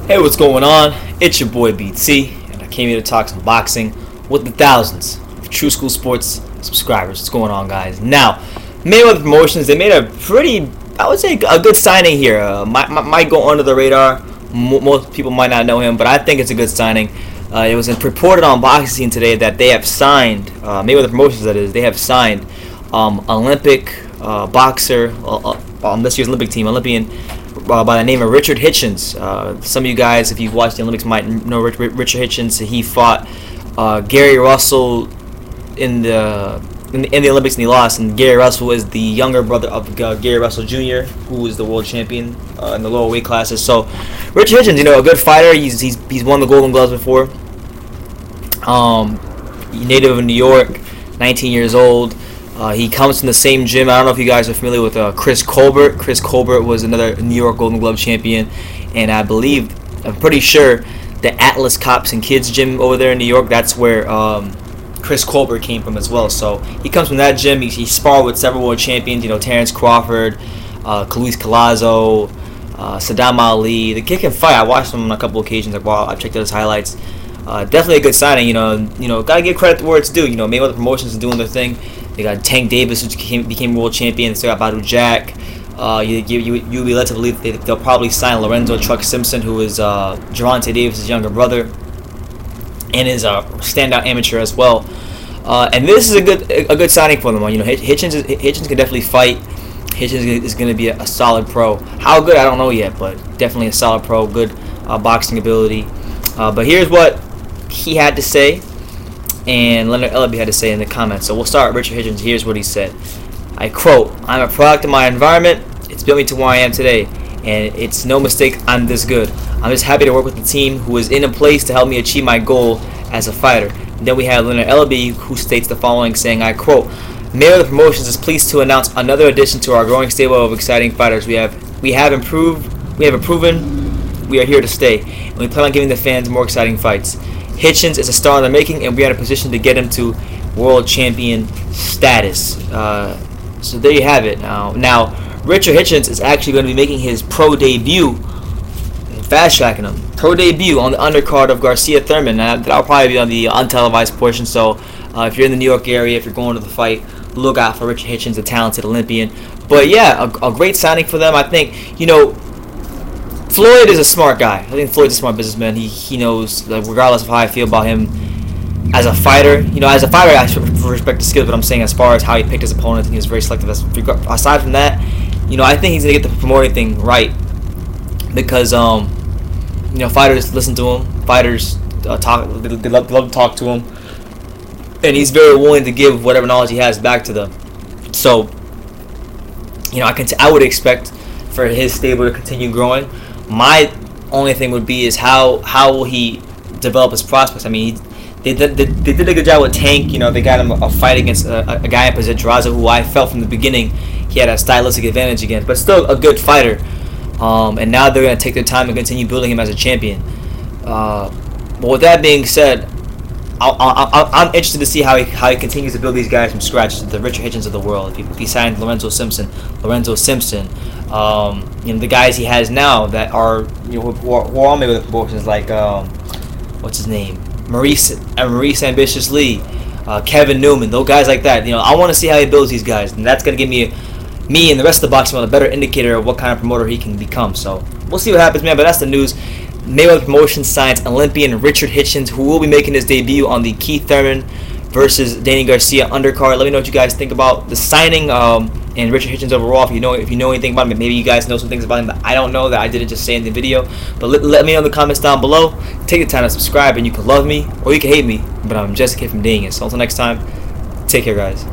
Hey, what's going on? It's your boy BT, and I came here to talk some boxing with the thousands of True School Sports subscribers. What's going on, guys? Now, Mayweather Promotions, they made a pretty, I would say, a good signing here. Might go under the radar. Most people might not know him, but I think it's a good signing. It was reported on Boxing Scene today that they have signed, Mayweather Promotions that is, they have signed Olympic boxer on this year's Olympic team, Olympian, by the name of Richard Hitchens. Some of you guys, if you've watched the Olympics, might know Richard Hitchens. He fought Gary Russell in the Olympics, and he lost. And Gary Russell is the younger brother of Gary Russell Jr., who is the world champion in the lower weight classes. So Richard Hitchens, a good fighter. He's won the Golden Gloves before. Native of New York, 19 years old. He comes from the same gym. I don't know if you guys are familiar with Chris Colbert. Chris Colbert was another New York Golden Glove champion, and I'm pretty sure the Atlas Cops and Kids gym over there in New York, that's where Chris Colbert came from as well. So he comes from that gym. He sparred with several world champions, Terrence Crawford, Luis Collazo, Saddam Ali. The kid can fight. I watched him on a couple occasions. I checked out his highlights. Definitely a good signing. Gotta give credit where it's due. Mayweather Promotions is doing their thing. They got Tank Davis, who became world champion. They still got Badou Jack. You'll be led to believe that they'll probably sign Lorenzo Truck Simpson, who is Gervonta Davis' younger brother, and is a standout amateur as well. And this is a good signing for them. Hitchens can definitely fight. Hitchens is going to be a solid pro. How good, I don't know yet, but definitely a solid pro. Good boxing ability. But here's what he had to say, and Leonard Ellaby had to say in the comments. So we'll start with Richard Hitchens. Here's what he said. I quote, "I'm a product of my environment. It's built me to where I am today, and it's no mistake I'm this good. I'm just happy to work with the team who is in a place to help me achieve my goal as a fighter." And then we have Leonard Ellaby, who states the following, saying, I quote, "Mayweather Promotions is pleased to announce another addition to our growing stable of exciting fighters. We have proven we are here to stay, and we plan on giving the fans more exciting fights. Hitchens is a star in the making, and we are in a position to get him to world champion status." So there you have it. Now, Richard Hitchens is actually going to be making his pro debut, fast-tracking him, pro debut on the undercard of Garcia Thurman. That'll probably be on the untelevised portion, so if you're in the New York area, if you're going to the fight, look out for Richard Hitchens, a talented Olympian. But yeah, a great signing for them. I think, Floyd is a smart guy. I think Floyd's a smart businessman. He knows, regardless of how I feel about him as a fighter. As a fighter, I respect the skills, but I'm saying as far as how he picked his opponents, and he was very selective. Aside from that, I think he's gonna get the promoting thing right because fighters listen to him. Fighters talk. They love to talk to him, and he's very willing to give whatever knowledge he has back to them. So, I would expect for his stable to continue growing. My only thing would be is how will he develop his prospects? I mean, they did a good job with Tank. They got him a fight against a guy in Pedraza, who I felt from the beginning he had a stylistic advantage against, but still a good fighter. And now they're going to take their time and continue building him as a champion. But with that being said, I'm interested to see how he continues to build these guys from scratch, the Richard Hitchens of the world. If he signed Lorenzo Simpson, the guys he has now that are who are on Mayweather Promotions, like what's his name, Maurice Ambitious Lee, Kevin Newman, those guys like that. I want to see how he builds these guys, and that's gonna give me and the rest of the boxing world a better indicator of what kind of promoter he can become. So we'll see what happens, man. But that's the news. Mayweather Promotions signs Olympian Richard Hitchens, who will be making his debut on the Keith Thurman versus Danny Garcia undercard. Let me know what you guys think about the signing and Richard Hitchens overall. If you know anything about him, maybe you guys know some things about him that I don't know, that I didn't just say in the video. But let me know in the comments down below. Take the time to subscribe, and you can love me or you can hate me. But I'm just a kid from Dang It. So until next time, take care, guys.